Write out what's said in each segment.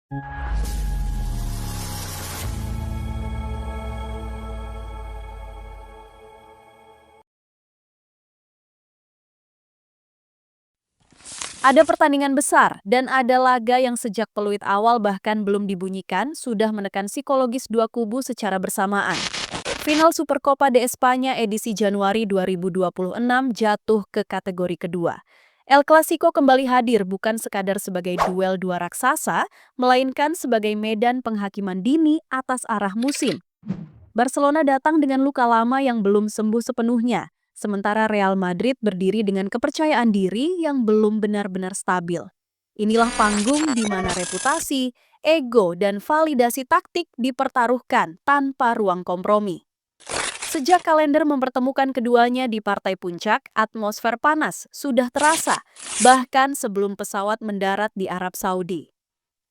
Ada pertandingan besar dan ada laga yang sejak peluit awal bahkan belum dibunyikan sudah menekan psikologis dua kubu secara bersamaan. Final Supercopa de Espanya edisi Januari 2026 jatuh ke kategori kedua. El Clasico kembali hadir bukan sekadar sebagai duel dua raksasa, melainkan sebagai medan penghakiman dini atas arah musim. Barcelona datang dengan luka lama yang belum sembuh sepenuhnya, sementara Real Madrid berdiri dengan kepercayaan diri yang belum benar-benar stabil. Inilah panggung di mana reputasi, ego, dan validasi taktik dipertaruhkan tanpa ruang kompromi. Sejak kalender mempertemukan keduanya di partai puncak, atmosfer panas sudah terasa, bahkan sebelum pesawat mendarat di Arab Saudi.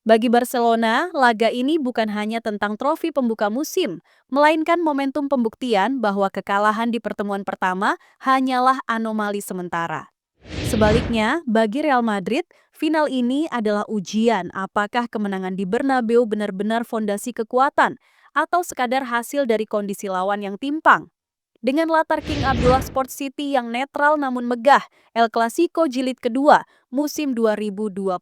Bagi Barcelona, laga ini bukan hanya tentang trofi pembuka musim, melainkan momentum pembuktian bahwa kekalahan di pertemuan pertama hanyalah anomali sementara. Sebaliknya, bagi Real Madrid, final ini adalah ujian apakah kemenangan di Bernabeu benar-benar fondasi kekuatan atau sekadar hasil dari kondisi lawan yang timpang. Dengan latar King Abdullah Sport City yang netral namun megah, El Clasico Jilid kedua musim 2025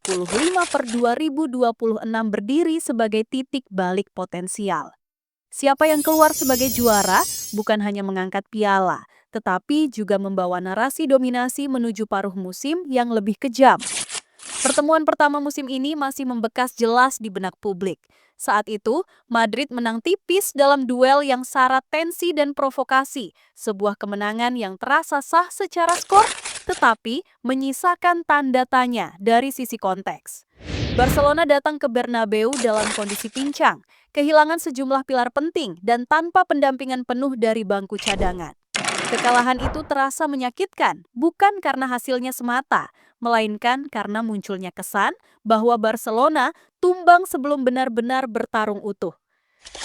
per 2026 berdiri sebagai titik balik potensial. Siapa yang keluar sebagai juara bukan hanya mengangkat piala, tetapi juga membawa narasi dominasi menuju paruh musim yang lebih kejam. Pertemuan pertama musim ini masih membekas jelas di benak publik. Saat itu, Madrid menang tipis dalam duel yang syarat tensi dan provokasi, sebuah kemenangan yang terasa sah secara skor, tetapi menyisakan tanda tanya dari sisi konteks. Barcelona datang ke Bernabeu dalam kondisi pincang, kehilangan sejumlah pilar penting dan tanpa pendampingan penuh dari bangku cadangan. Kekalahan itu terasa menyakitkan, bukan karena hasilnya semata, melainkan karena munculnya kesan bahwa Barcelona tumbang sebelum benar-benar bertarung utuh.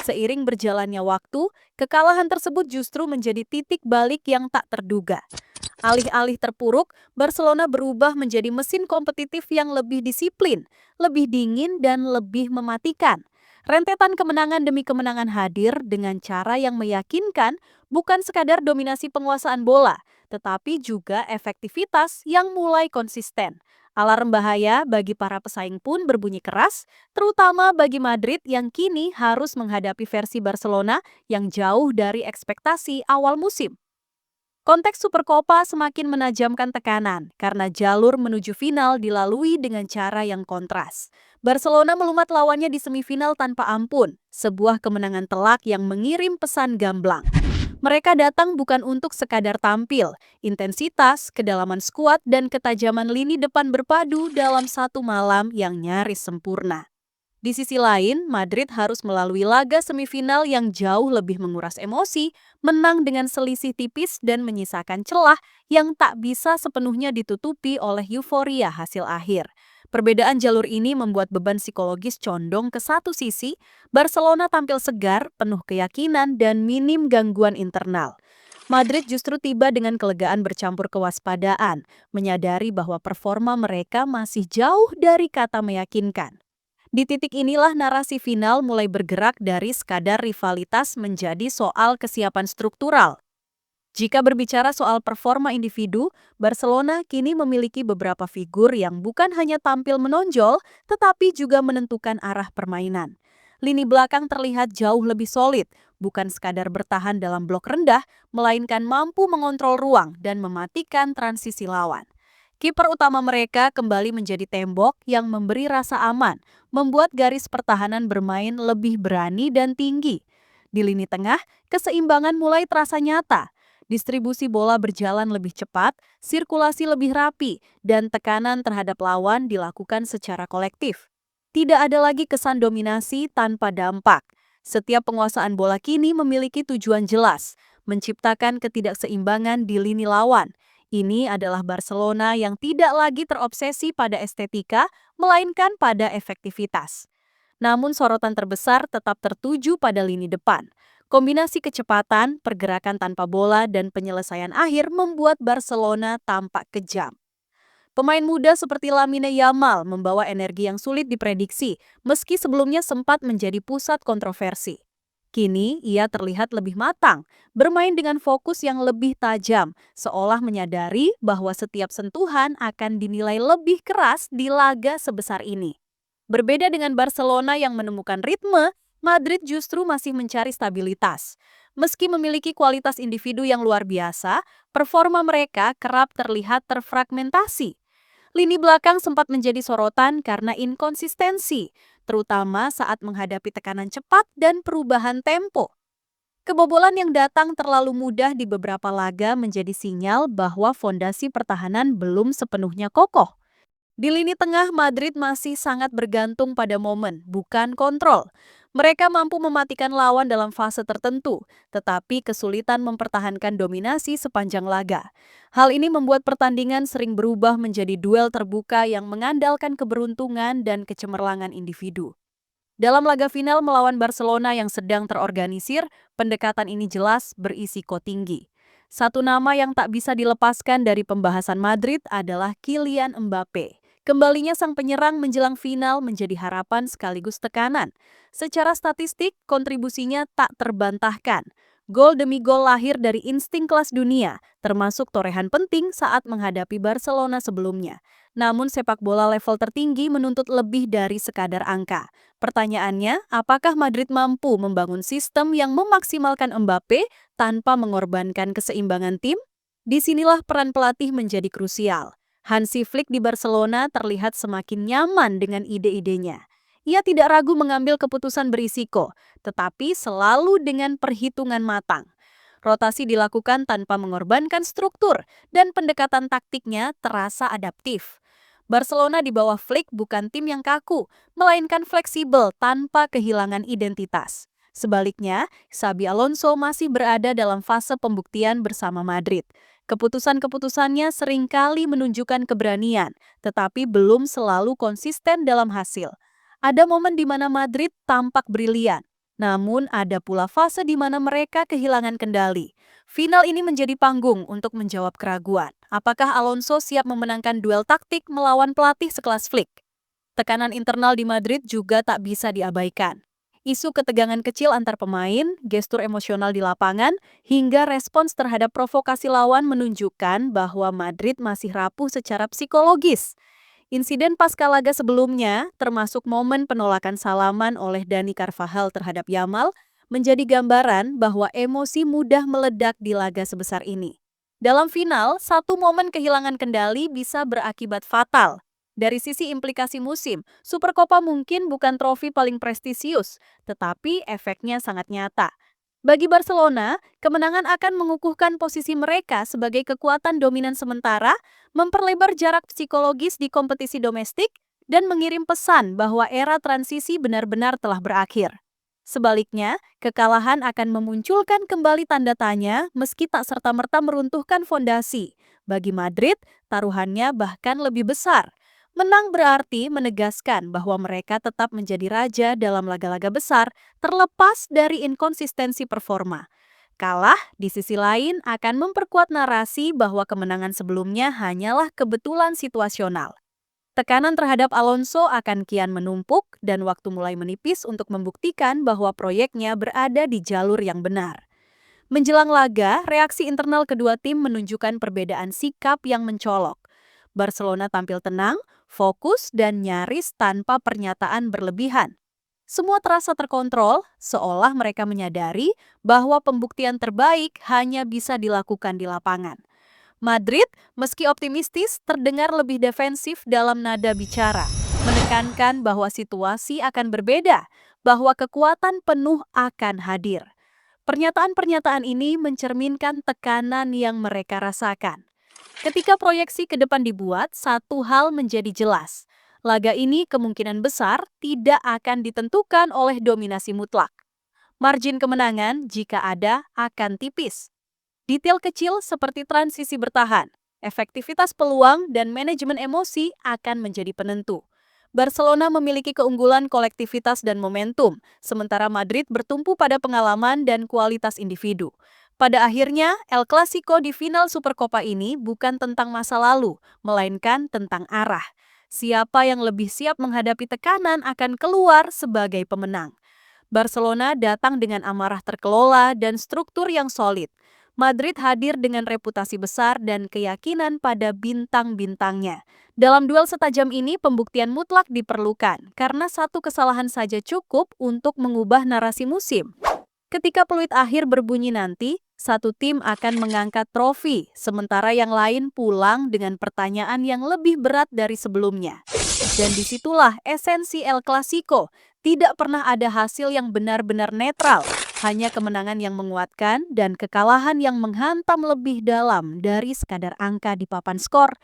Seiring berjalannya waktu, kekalahan tersebut justru menjadi titik balik yang tak terduga. Alih-alih terpuruk, Barcelona berubah menjadi mesin kompetitif yang lebih disiplin, lebih dingin, dan lebih mematikan. Rentetan kemenangan demi kemenangan hadir dengan cara yang meyakinkan, bukan sekadar dominasi penguasaan bola, tetapi juga efektivitas yang mulai konsisten. Alarm bahaya bagi para pesaing pun berbunyi keras, terutama bagi Madrid yang kini harus menghadapi versi Barcelona yang jauh dari ekspektasi awal musim. Konteks Supercopa semakin menajamkan tekanan karena jalur menuju final dilalui dengan cara yang kontras. Barcelona melumat lawannya di semifinal tanpa ampun, sebuah kemenangan telak yang mengirim pesan gamblang. Mereka datang bukan untuk sekadar tampil, intensitas, kedalaman skuad, dan ketajaman lini depan berpadu dalam satu malam yang nyaris sempurna. Di sisi lain, Madrid harus melalui laga semifinal yang jauh lebih menguras emosi, menang dengan selisih tipis dan menyisakan celah yang tak bisa sepenuhnya ditutupi oleh euforia hasil akhir. Perbedaan jalur ini membuat beban psikologis condong ke satu sisi, Barcelona tampil segar, penuh keyakinan, dan minim gangguan internal. Madrid justru tiba dengan kelegaan bercampur kewaspadaan, menyadari bahwa performa mereka masih jauh dari kata meyakinkan. Di titik inilah narasi final mulai bergerak dari sekadar rivalitas menjadi soal kesiapan struktural. Jika berbicara soal performa individu, Barcelona kini memiliki beberapa figur yang bukan hanya tampil menonjol, tetapi juga menentukan arah permainan. Lini belakang terlihat jauh lebih solid, bukan sekadar bertahan dalam blok rendah, melainkan mampu mengontrol ruang dan mematikan transisi lawan. Kiper utama mereka kembali menjadi tembok yang memberi rasa aman, membuat garis pertahanan bermain lebih berani dan tinggi. Di lini tengah, keseimbangan mulai terasa nyata. Distribusi bola berjalan lebih cepat, sirkulasi lebih rapi, dan tekanan terhadap lawan dilakukan secara kolektif. Tidak ada lagi kesan dominasi tanpa dampak. Setiap penguasaan bola kini memiliki tujuan jelas, menciptakan ketidakseimbangan di lini lawan. Ini adalah Barcelona yang tidak lagi terobsesi pada estetika, melainkan pada efektivitas. Namun sorotan terbesar tetap tertuju pada lini depan. Kombinasi kecepatan, pergerakan tanpa bola, dan penyelesaian akhir membuat Barcelona tampak kejam. Pemain muda seperti Lamine Yamal membawa energi yang sulit diprediksi, meski sebelumnya sempat menjadi pusat kontroversi. Kini ia terlihat lebih matang, bermain dengan fokus yang lebih tajam, seolah menyadari bahwa setiap sentuhan akan dinilai lebih keras di laga sebesar ini. Berbeda dengan Barcelona yang menemukan ritme, Madrid justru masih mencari stabilitas. Meski memiliki kualitas individu yang luar biasa, performa mereka kerap terlihat terfragmentasi. Lini belakang sempat menjadi sorotan karena inkonsistensi, terutama saat menghadapi tekanan cepat dan perubahan tempo. Kebobolan yang datang terlalu mudah di beberapa laga menjadi sinyal bahwa fondasi pertahanan belum sepenuhnya kokoh. Di lini tengah, Madrid masih sangat bergantung pada momen, bukan kontrol. Mereka mampu mematikan lawan dalam fase tertentu, tetapi kesulitan mempertahankan dominasi sepanjang laga. Hal ini membuat pertandingan sering berubah menjadi duel terbuka yang mengandalkan keberuntungan dan kecemerlangan individu. Dalam laga final melawan Barcelona yang sedang terorganisir, pendekatan ini jelas berisiko tinggi. Satu nama yang tak bisa dilepaskan dari pembahasan Madrid adalah Kylian Mbappe. Kembalinya sang penyerang menjelang final menjadi harapan sekaligus tekanan. Secara statistik, kontribusinya tak terbantahkan. Gol demi gol lahir dari insting kelas dunia, termasuk torehan penting saat menghadapi Barcelona sebelumnya. Namun sepak bola level tertinggi menuntut lebih dari sekadar angka. Pertanyaannya, apakah Madrid mampu membangun sistem yang memaksimalkan Mbappe tanpa mengorbankan keseimbangan tim? Disinilah peran pelatih menjadi krusial. Hansi Flick di Barcelona terlihat semakin nyaman dengan ide-idenya. Ia tidak ragu mengambil keputusan berisiko, tetapi selalu dengan perhitungan matang. Rotasi dilakukan tanpa mengorbankan struktur, dan pendekatan taktiknya terasa adaptif. Barcelona di bawah Flick bukan tim yang kaku, melainkan fleksibel tanpa kehilangan identitas. Sebaliknya, Xabi Alonso masih berada dalam fase pembuktian bersama Madrid. Keputusan-keputusannya seringkali menunjukkan keberanian, tetapi belum selalu konsisten dalam hasil. Ada momen di mana Madrid tampak brilian, namun ada pula fase di mana mereka kehilangan kendali. Final ini menjadi panggung untuk menjawab keraguan. Apakah Alonso siap memenangkan duel taktik melawan pelatih sekelas Flick? Tekanan internal di Madrid juga tak bisa diabaikan. Isu ketegangan kecil antar pemain, gestur emosional di lapangan, hingga respons terhadap provokasi lawan menunjukkan bahwa Madrid masih rapuh secara psikologis. Insiden pasca laga sebelumnya, termasuk momen penolakan salaman oleh Dani Carvajal terhadap Yamal, menjadi gambaran bahwa emosi mudah meledak di laga sebesar ini. Dalam final, satu momen kehilangan kendali bisa berakibat fatal. Dari sisi implikasi musim, Supercopa mungkin bukan trofi paling prestisius, tetapi efeknya sangat nyata. Bagi Barcelona, kemenangan akan mengukuhkan posisi mereka sebagai kekuatan dominan sementara, memperlebar jarak psikologis di kompetisi domestik, dan mengirim pesan bahwa era transisi benar-benar telah berakhir. Sebaliknya, kekalahan akan memunculkan kembali tanda tanya meski tak serta-merta meruntuhkan fondasi. Bagi Madrid, taruhannya bahkan lebih besar. Menang berarti menegaskan bahwa mereka tetap menjadi raja dalam laga-laga besar, terlepas dari inkonsistensi performa. Kalah, di sisi lain, akan memperkuat narasi bahwa kemenangan sebelumnya hanyalah kebetulan situasional. Tekanan terhadap Alonso akan kian menumpuk dan waktu mulai menipis untuk membuktikan bahwa proyeknya berada di jalur yang benar. Menjelang laga, reaksi internal kedua tim menunjukkan perbedaan sikap yang mencolok. Barcelona tampil tenang, fokus, dan nyaris tanpa pernyataan berlebihan. Semua terasa terkontrol, seolah mereka menyadari bahwa pembuktian terbaik hanya bisa dilakukan di lapangan. Madrid, meski optimistis, terdengar lebih defensif dalam nada bicara, menekankan bahwa situasi akan berbeda, bahwa kekuatan penuh akan hadir. Pernyataan-pernyataan ini mencerminkan tekanan yang mereka rasakan. Ketika proyeksi ke depan dibuat, satu hal menjadi jelas. Laga ini kemungkinan besar tidak akan ditentukan oleh dominasi mutlak. Margin kemenangan, jika ada, akan tipis. Detail kecil seperti transisi bertahan, efektivitas peluang, dan manajemen emosi akan menjadi penentu. Barcelona memiliki keunggulan kolektivitas dan momentum, sementara Madrid bertumpu pada pengalaman dan kualitas individu. Pada akhirnya, El Clasico di final Supercopa ini bukan tentang masa lalu, melainkan tentang arah. Siapa yang lebih siap menghadapi tekanan akan keluar sebagai pemenang. Barcelona datang dengan amarah terkelola dan struktur yang solid. Madrid hadir dengan reputasi besar dan keyakinan pada bintang-bintangnya. Dalam duel setajam ini, pembuktian mutlak diperlukan karena satu kesalahan saja cukup untuk mengubah narasi musim. Ketika peluit akhir berbunyi nanti, satu tim akan mengangkat trofi, sementara yang lain pulang dengan pertanyaan yang lebih berat dari sebelumnya. Dan disitulah esensi El Clasico. Tidak pernah ada hasil yang benar-benar netral, hanya kemenangan yang menguatkan dan kekalahan yang menghantam lebih dalam dari sekadar angka di papan skor.